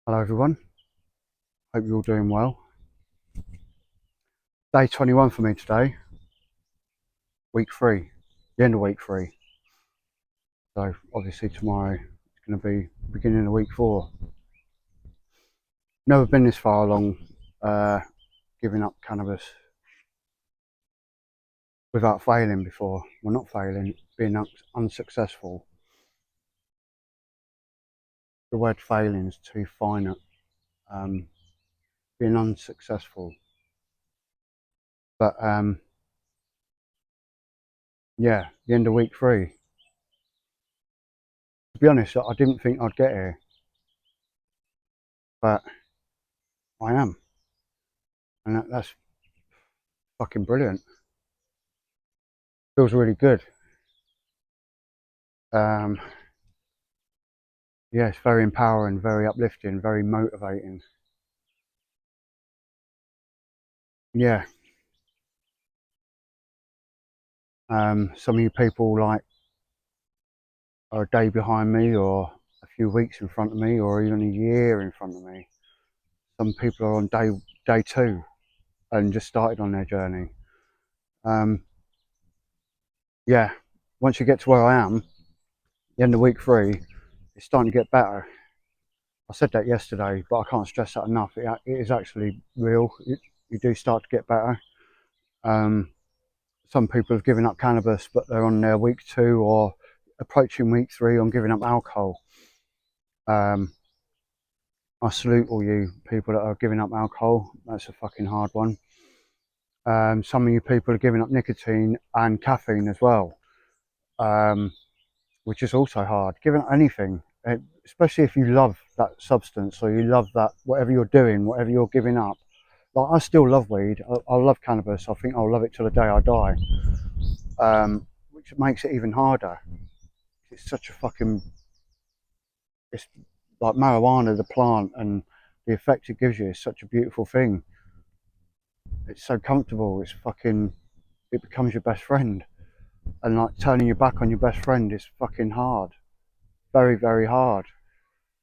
Hello everyone, hope you're all doing well. Day 21 for me today, week 3, the end of week 3. So obviously tomorrow it's going to be beginning of week 4. Never been this far along giving up cannabis without failing before. Well, not failing, being unsuccessful. The word failing is too fine. Being unsuccessful. But yeah, the end of week 3. To be honest, I didn't think I'd get here, but I am. And that's fucking brilliant. Feels really good. Um, yeah, it's very empowering, very uplifting, very motivating. Yeah, some of you people like are a day behind me, or a few weeks in front of me, or even a year in front of me. Some people are on day 2 and just started on their journey. Um, yeah, once you get to where I am, the end of week 3, it's starting to get better. I said that yesterday, but I can't stress that enough. It is actually real. You do start to get better. Um, some people have given up cannabis, but they're on their week 2 or approaching week 3 on giving up alcohol. Um, I salute all you people that are giving up alcohol. That's a fucking hard one. Some of you people are giving up nicotine and caffeine as well, um, which is also hard. Giving up anything, especially if you love that substance or you love that whatever you're doing, whatever you're giving up. Like I still love weed. I love cannabis. I think I'll love it till the day I die. Which makes it even harder. It's such a fucking, it's like marijuana, the plant, and the effect it gives you is such a beautiful thing. It's so comfortable. It's fucking, it becomes your best friend. And like turning your back on your best friend is fucking hard. Very, very hard.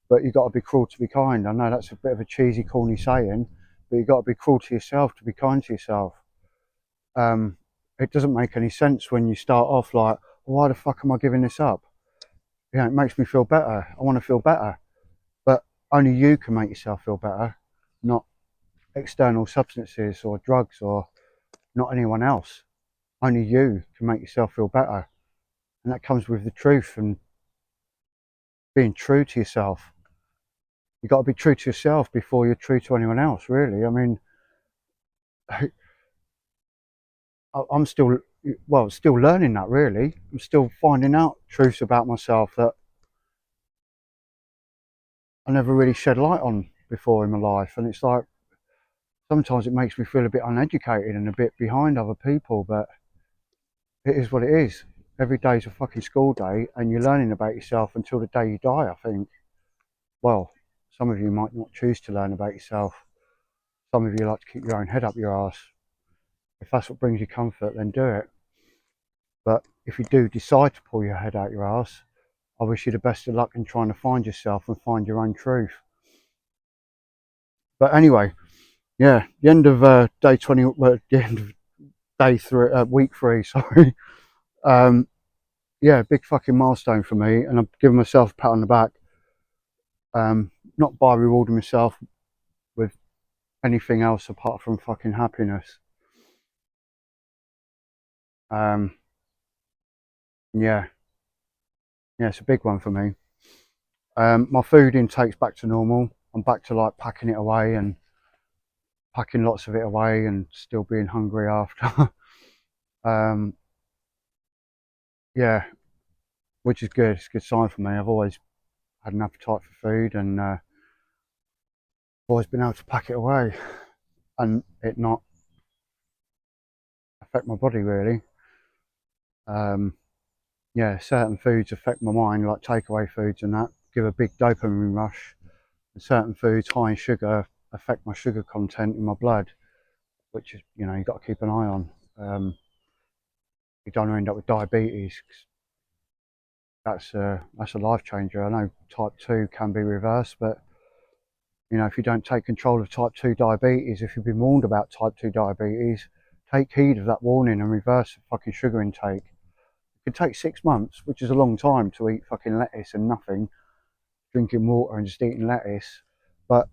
But you've got to be cruel to be kind. I know that's a bit of a cheesy, corny saying, but you've got to be cruel to yourself to be kind to yourself. Um, it doesn't make any sense when you start off like, why the fuck am I giving this up? You know, it makes me feel better. I want to feel better. But only you can make yourself feel better, not external substances or drugs or not anyone else. Only you can make yourself feel better. And that comes with the truth and being true to yourself. You've got to be true to yourself before you're true to anyone else, really. I mean, I'm still, well, still learning that, really. I'm still finding out truths about myself that I never really shed light on before in my life. And it's like, sometimes it makes me feel a bit uneducated and a bit behind other people, but it is what it is. Every day's a fucking school day, and you're learning about yourself until the day you die, I think. Well, some of you might not choose to learn about yourself. Some of you like to keep your own head up your arse. If that's what brings you comfort, then do it. But if you do decide to pull your head out your arse, I wish you the best of luck in trying to find yourself and find your own truth. But anyway, yeah, the end of day 20, well, the end of day 3, week 3, sorry. Um, yeah, big fucking milestone for me, and I'm giving myself a pat on the back. Not by rewarding myself with anything else apart from fucking happiness. Um, yeah, yeah, it's a big one for me. My food intake's back to normal. I'm back to like packing it away and packing lots of it away and still being hungry after. um, yeah, which is good. It's a good sign for me. I've always had an appetite for food, and always been able to pack it away and it not affect my body really. Um, yeah, certain foods affect my mind, like takeaway foods and that give a big dopamine rush. And certain foods high in sugar affect my sugar content in my blood, which is, you know, you've got to keep an eye on. You don't end up with diabetes. That's a life changer. I know type 2 can be reversed, but You know, if you don't take control of type 2 diabetes, if you've been warned about type 2 diabetes, take heed of that warning and reverse the fucking sugar intake. It could take 6 months, which is a long time to eat fucking lettuce and nothing, drinking water and just eating lettuce. But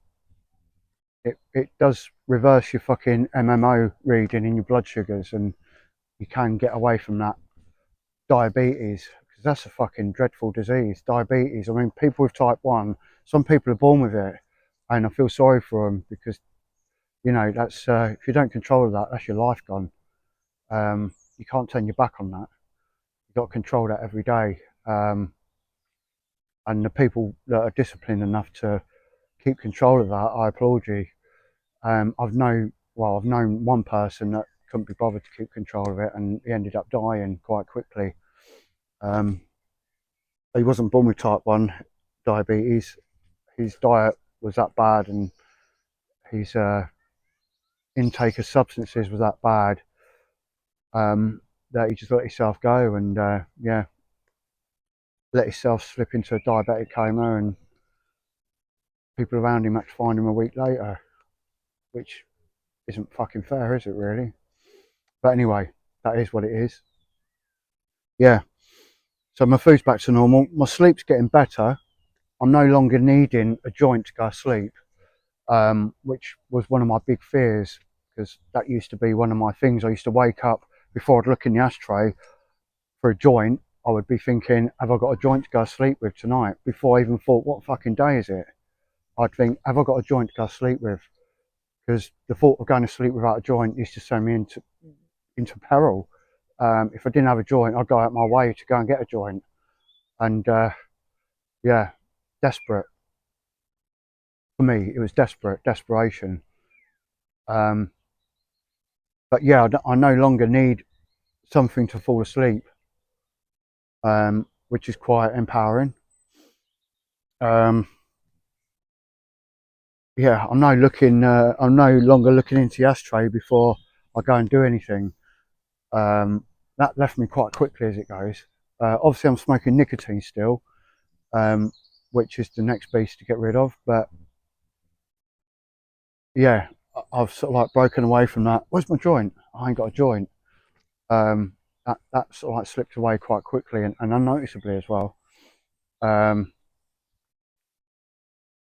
it does reverse your fucking MMO reading in your blood sugars, and you can get away from that diabetes, because that's a fucking dreadful disease. Diabetes, I mean, people with type 1, some people are born with it, and I feel sorry for them because, you know, that's if you don't control that, that's your life gone. You can't turn your back on that. You've got to control that every day. And the people that are disciplined enough to keep control of that, I applaud you. I've known one person that couldn't be bothered to keep control of it, and he ended up dying quite quickly. Um, he wasn't born with type 1 diabetes. His diet was that bad, and his intake of substances was that bad, that he just let himself go, and yeah, let himself slip into a diabetic coma, and people around him had to find him a week later, which isn't fucking fair, is it really? But anyway, that is what it is. Yeah, so my food's back to normal. My sleep's getting better. I'm no longer needing a joint to go to sleep, which was one of my big fears, because that used to be one of my things. I used to wake up before I'd look in the ashtray for a joint. I would be thinking, have I got a joint to go to sleep with tonight? Before I even thought, what fucking day is it? I'd think, have I got a joint to go to sleep with? Because the thought of going to sleep without a joint used to send me into peril. If I didn't have a joint, I'd go out my way to go and get a joint. And yeah, desperate. For me, it was desperation. Um, but yeah, I no longer need something to fall asleep, which is quite empowering. Um, yeah, I'm no longer looking into the ashtray before I go and do anything. That left me quite quickly as it goes. Obviously, I'm smoking nicotine still, um, which is the next beast to get rid of. But yeah, I've sort of like broken away from that. Where's my joint? I ain't got a joint. Um, that sort of like slipped away quite quickly and unnoticeably as well. Um,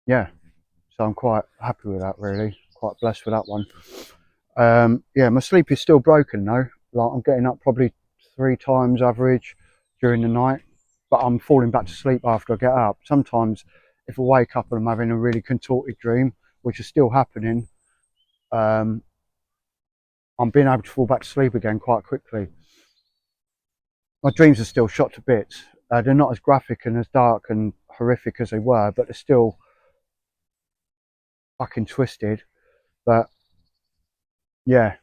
yeah, so I'm quite happy with that, really. Quite blessed with that one. Yeah, my sleep is still broken though. Like, I'm getting up probably 3 times average during the night, but I'm falling back to sleep after I get up. Sometimes if I wake up and I'm having a really contorted dream, which is still happening, um, I'm being able to fall back to sleep again quite quickly. My dreams are still shot to bits. They're not as graphic and as dark and horrific as they were, but they're still fucking twisted. But yeah,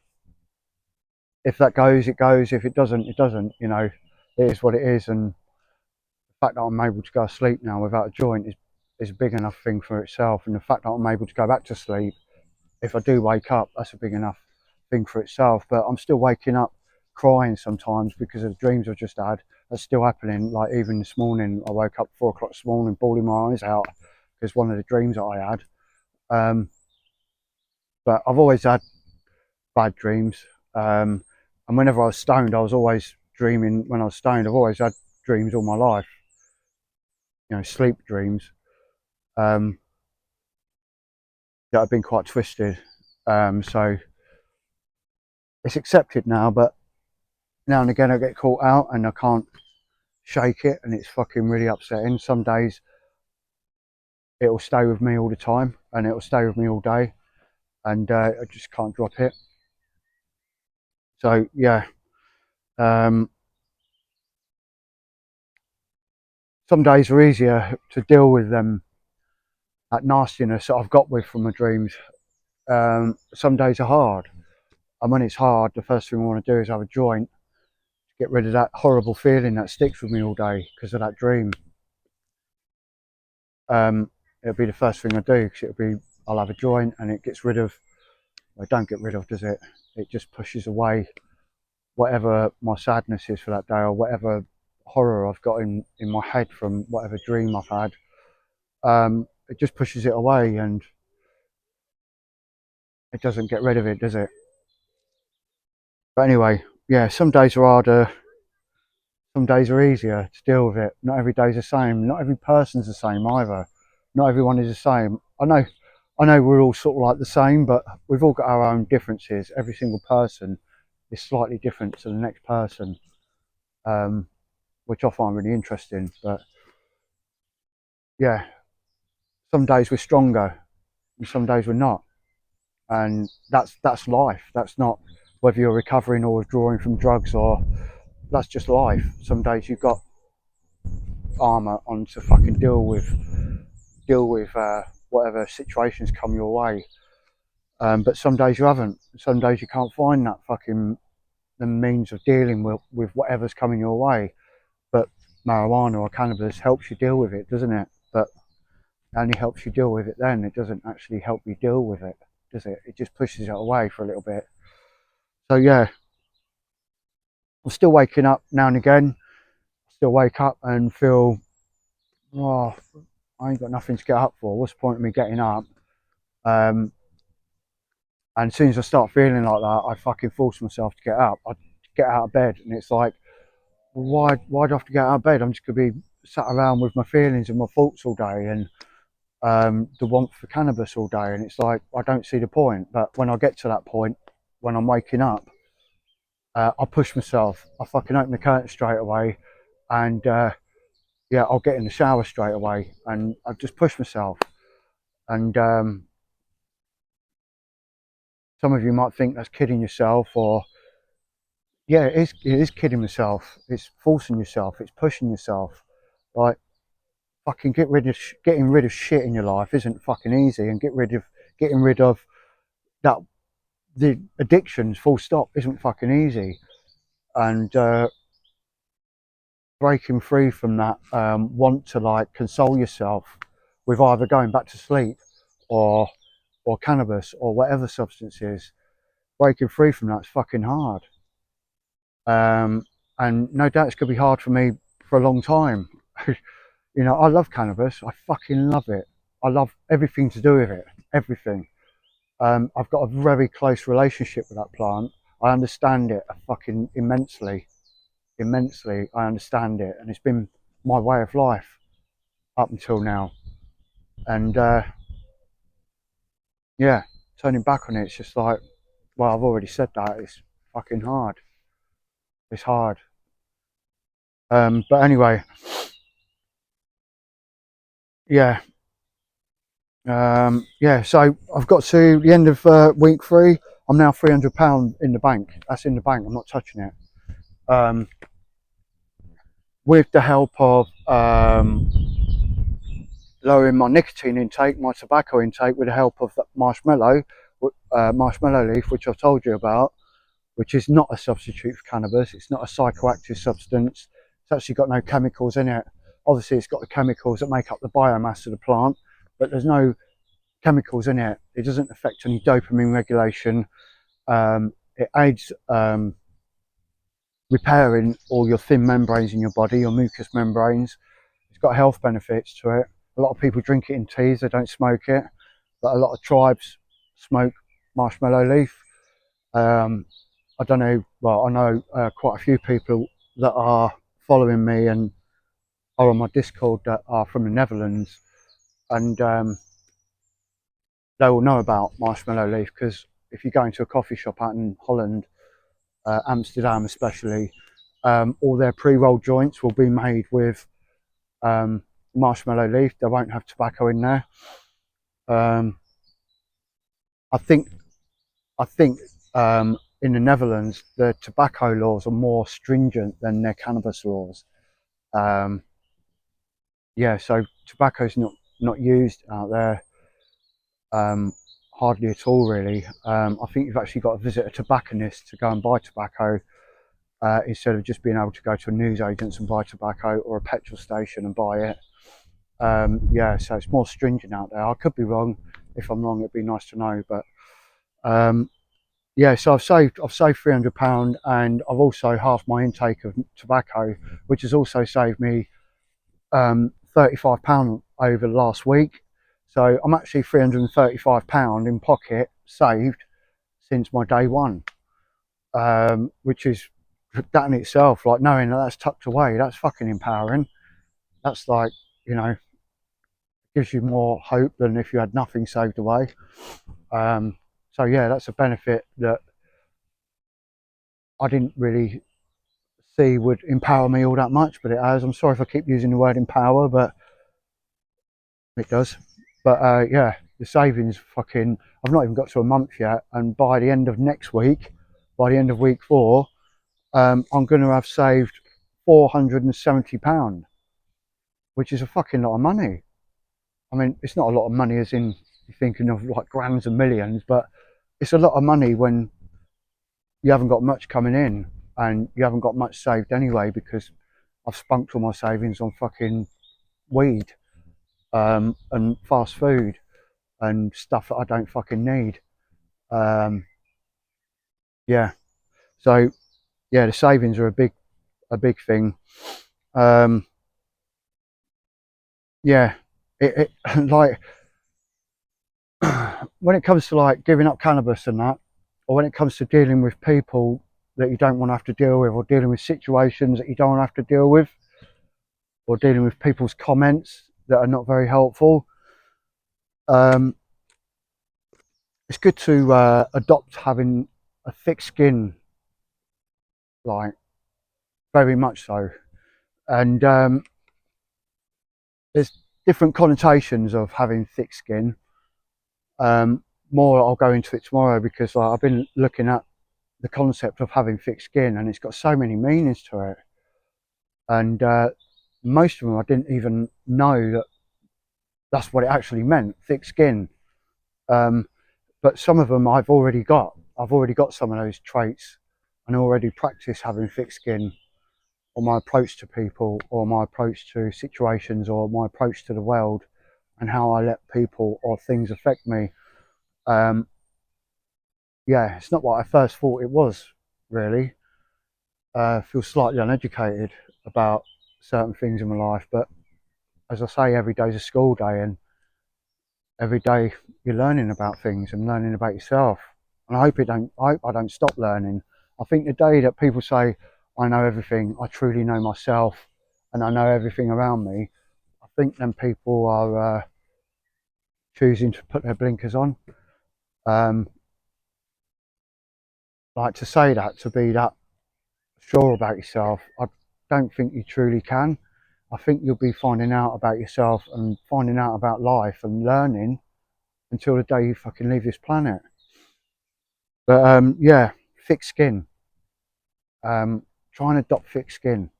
if that goes, it goes. If it doesn't, it doesn't. You know, it is what it is. And the fact that I'm able to go to sleep now without a joint is a big enough thing for itself. And the fact that I'm able to go back to sleep, if I do wake up, that's a big enough thing for itself. But I'm still waking up crying sometimes because of the dreams I've just had. That's still happening. Like even this morning, I woke up 4 o'clock this morning, bawling my eyes out because one of the dreams that I had. Um, but I've always had bad dreams. And whenever I was stoned, I was always dreaming. When I was stoned, I've always had dreams all my life. You know, sleep dreams that have been quite twisted. So it's accepted now, but now and again I get caught out and I can't shake it, and it's fucking really upsetting. Some days it'll stay with me all the time, and it'll stay with me all day, and I just can't drop it. So yeah, um, some days are easier to deal with that nastiness that I've got with from my dreams. Some days are hard, and when it's hard, the first thing I want to do is have a joint, get rid of that horrible feeling that sticks with me all day because of that dream. It'll be the first thing I do, because I'll have a joint and it gets rid of, well, it don't get rid of, does it? It just pushes away whatever my sadness is for that day, or whatever horror I've got in my head from whatever dream I've had. It just pushes it away, and it doesn't get rid of it, does it? But anyway, yeah, some days are harder, some days are easier to deal with it. Not every day's the same. Not every person's the same either. Not everyone is the same. I know we're all sort of like the same, but we've all got our own differences. Every single person is slightly different to the next person, um, which I find really interesting. But yeah, some days we're stronger, and some days we're not, and that's life. That's not whether you're recovering or withdrawing from drugs, or that's just life. Some days you've got armor on to fucking deal with whatever situations come your way. But some days you haven't. Some days you can't find that fucking the means of dealing with whatever's coming your way. But marijuana or cannabis helps you deal with it, doesn't it? But it only helps you deal with it then. It doesn't actually help you deal with it, does it? It just pushes it away for a little bit. So yeah, I'm still waking up now and again. Still wake up and feel, oh, I ain't got nothing to get up for. What's the point of me getting up? Um, and as soon as I start feeling like that, I fucking force myself to get up. I get out of bed, and it's like, well, why do I have to get out of bed? I'm just gonna be sat around with my feelings and my thoughts all day, and the want for cannabis all day, and it's like I don't see the point. But when I get to that point, when I'm waking up, I push myself. I fucking open the curtain straight away, and yeah, I'll get in the shower straight away, and I just push myself. And some of you might think that's kidding yourself, or yeah, it is kidding myself. It's forcing yourself. It's pushing yourself. Like fucking getting rid of shit in your life isn't fucking easy, and getting rid of that the addictions full stop isn't fucking easy. And breaking free from that want to like console yourself with either going back to sleep or cannabis or whatever substance is, breaking free from that's fucking hard. And no doubt it's gonna be hard for me for a long time. You know, I love cannabis. I fucking love it. I love everything to do with it. Everything. I've got a very close relationship with that plant. I understand it fucking immensely. Immensely, I understand it, and it's been my way of life up until now. And yeah, turning back on it, it's just like, well, I've already said that. It's fucking hard. It's hard. But anyway, yeah. Yeah, so I've got to the end of week 3. I'm now £300 in the bank. That's in the bank. I'm not touching it. Um, with the help of lowering my nicotine intake, my tobacco intake, with the help of that marshmallow leaf, which I've told you about, which is not a substitute for cannabis. It's not a psychoactive substance. It's actually got no chemicals in it. Obviously, it's got the chemicals that make up the biomass of the plant, but there's no chemicals in it. It doesn't affect any dopamine regulation. It aids repairing all your thin membranes in your body, your mucous membranes. It's got health benefits to it. A lot of people drink it in teas, they don't smoke it, but a lot of tribes smoke marshmallow leaf. I don't know, well, I know quite a few people that are following me and are on my Discord that are from the Netherlands, and they will know about marshmallow leaf, because if you go into a coffee shop out in Holland, Amsterdam especially, all their pre-roll joints will be made with marshmallow leaf. They won't have tobacco in there. Um, I think in the Netherlands the tobacco laws are more stringent than their cannabis laws. Um, yeah, so tobacco's not used out there, hardly at all really. I think you've actually got to visit a tobacconist to go and buy tobacco, instead of just being able to go to a newsagent and buy tobacco, or a petrol station and buy it. Yeah, so it's more stringent out there. I could be wrong. If I'm wrong, it'd be nice to know. But yeah, so I've saved £300, and I've also halved my intake of tobacco, which has also saved me £35 over the last week. So I'm actually £335 in pocket saved since my day one, which is that in itself, like knowing that that's tucked away, that's fucking empowering. That's like, you know, gives you more hope than if you had nothing saved away. So yeah, that's a benefit that I didn't really see would empower me all that much, but it has. I'm sorry if I keep using the word empower, but it does. But yeah, the savings fucking, I've not even got to a month yet, and by the end of next week, by the end of week 4, I'm going to have saved £470, which is a fucking lot of money. I mean, it's not a lot of money as in you're thinking of like grands and millions, but it's a lot of money when you haven't got much coming in and you haven't got much saved anyway, because I've spunked all my savings on fucking weed, and fast food and stuff that I don't fucking need. Yeah, so yeah, the savings are a big thing. Um, yeah, it like when it comes to like giving up cannabis and that, or when it comes to dealing with people that you don't want to have to deal with, or dealing with situations that you don't want to have to deal with, or dealing with people's comments that are not very helpful, um, it's good to adopt having a thick skin, like very much so. And there's different connotations of having thick skin. More I'll go into it tomorrow, because like, I've been looking at the concept of having thick skin, and it's got so many meanings to it. And most of them I didn't even know that that's what it actually meant, thick skin. Um, but some of them I've already got. I've already got some of those traits, and already practice having thick skin, or my approach to people, or my approach to situations, or my approach to the world, and how I let people or things affect me. Um, yeah, it's not what I first thought it was, really. I feel slightly uneducated about certain things in my life, but as I say, every day's a school day, and every day you're learning about things and learning about yourself. And I hope I don't stop learning. I think the day that people say, I know everything, I truly know myself, and I know everything around me, I think then people are choosing to put their blinkers on. Um, like to say that, to be that sure about yourself, I don't think you truly can. I think you'll be finding out about yourself and finding out about life and learning until the day you fucking leave this planet. But yeah, thick skin. Try and adopt thick skin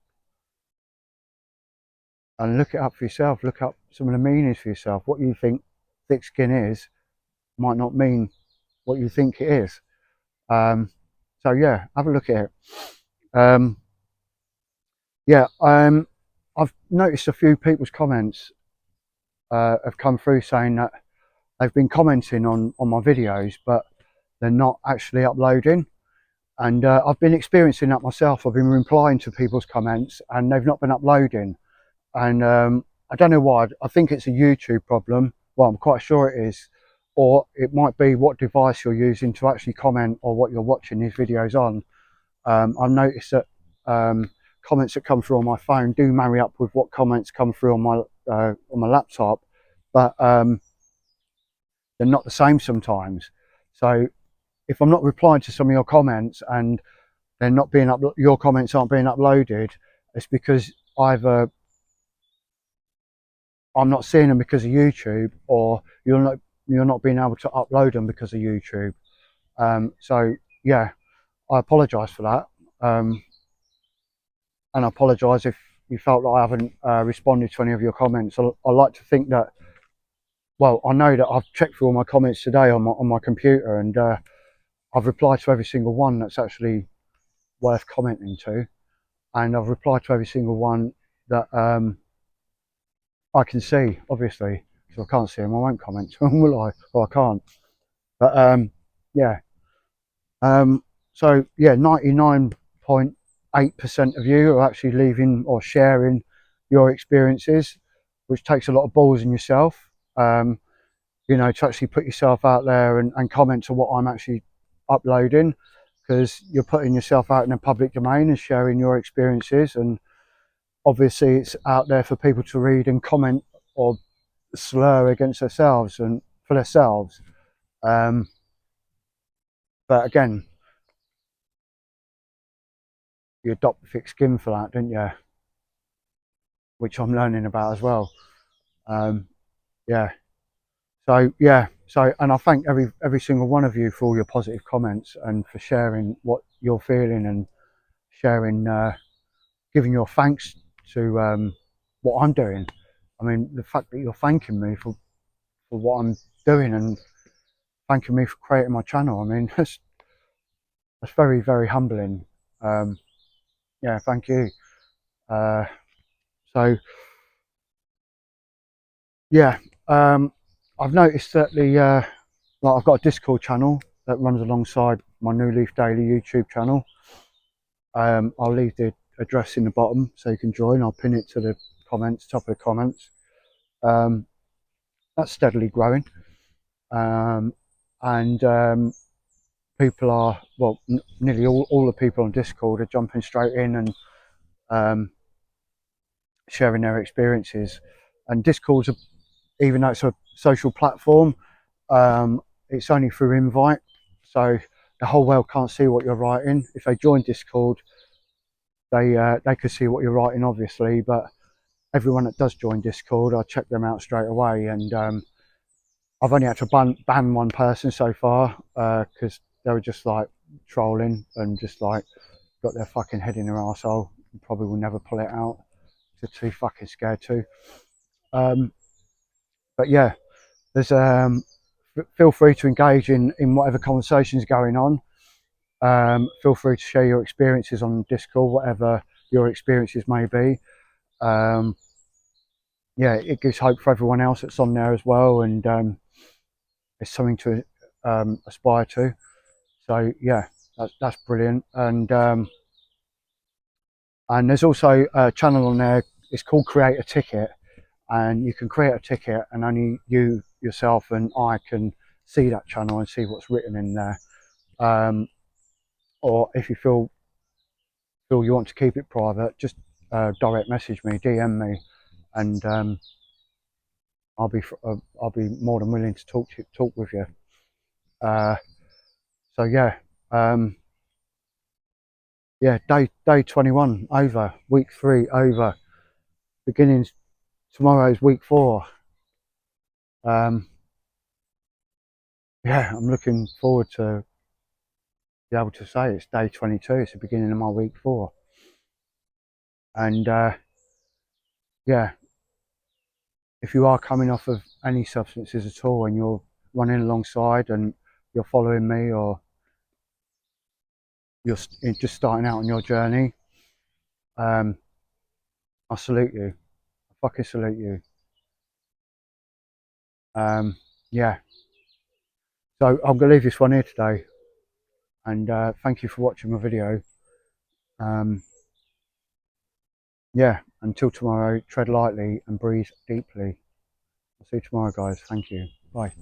and look it up for yourself. Look up some of the meanings for yourself. What you think thick skin is might not mean what you think it is. Um, so yeah, have a look at it. Um, yeah, I've noticed a few people's comments have come through saying that they've been commenting on my videos, but they're not actually uploading. And I've been experiencing that myself. I've been replying to people's comments, and they've not been uploading. And I don't know why. I think it's a YouTube problem. Well, I'm quite sure it is. Or it might be what device you're using to actually comment, or what you're watching these videos on. I've noticed that comments that come through on my phone do marry up with what comments come through on my laptop, but they're not the same sometimes. So if I'm not replying to some of your comments and they're not being your comments aren't being uploaded, it's because either I'm not seeing them because of YouTube, or you're not being able to upload them because of YouTube. So yeah, I apologise for that, and I apologise if you felt like I haven't responded to any of your comments. I like to think that, well, I know that I've checked through all my comments today on my computer, and I've replied to every single one that's actually worth commenting to, and I've replied to every single one that I can see, obviously. So I can't see them, I won't comment to them, will I? Or I can't. But yeah. So yeah, 99.8% of you are actually leaving or sharing your experiences, which takes a lot of balls in yourself. you know, to actually put yourself out there and comment to what I'm actually uploading, because you're putting yourself out in the public domain and sharing your experiences, and obviously it's out there for people to read and comment or slur against themselves and for themselves. um, but again, you adopt thick skin for that, don't you? Which I'm learning about as well. um, yeah. So yeah, so, and I thank every single one of you for all your positive comments and for sharing what you're feeling and sharing, giving your thanks to what I'm doing. I mean, the fact that you're thanking me for what I'm doing and thanking me for creating my channel. I mean, that's very, very humbling. Um, yeah, thank you. Uh, so yeah, I've noticed that like I've got a Discord channel that runs alongside my New Leaf Daily YouTube channel. I'll leave the address in the bottom so you can join. I'll pin it to the comments, top of the comments. Um, that's steadily growing. Um, and people are, well, nearly all the people on Discord are jumping straight in and um, sharing their experiences. And Discord's, even though it's a social platform, it's only through invite. So the whole world can't see what you're writing. If they join Discord, they could see what you're writing, obviously, but everyone that does join Discord, I check them out straight away. And I've only had to ban one person so far because they were just like trolling and just like got their fucking head in their arsehole and probably will never pull it out. They're too fucking scared to. Um, but yeah, there's feel free to engage in whatever conversations going on. Feel free to share your experiences on Discord, whatever your experiences may be. Yeah, it gives hope for everyone else that's on there as well, and it's something to aspire to. So yeah, that's brilliant. And there's also a channel on there. It's called Create a Ticket, and you can create a ticket, and only you yourself and I can see that channel and see what's written in there. Or if you feel you want to keep it private, just direct message me, DM me, and I'll be more than willing to talk with you. Uh, so yeah, yeah, day 21 over, week 3 over, beginning tomorrow's week 4. Yeah, I'm looking forward to be able to say it's day 22. It's the beginning of my week 4, and yeah, if you are coming off of any substances at all and you're running alongside and you're following me, or you're just starting out on your journey, um, I salute you. I fucking salute you. Yeah, so I'm gonna leave this one here today, and thank you for watching my video. Um, yeah, until tomorrow, tread lightly and breathe deeply. I'll see you tomorrow, guys. Thank you. Bye.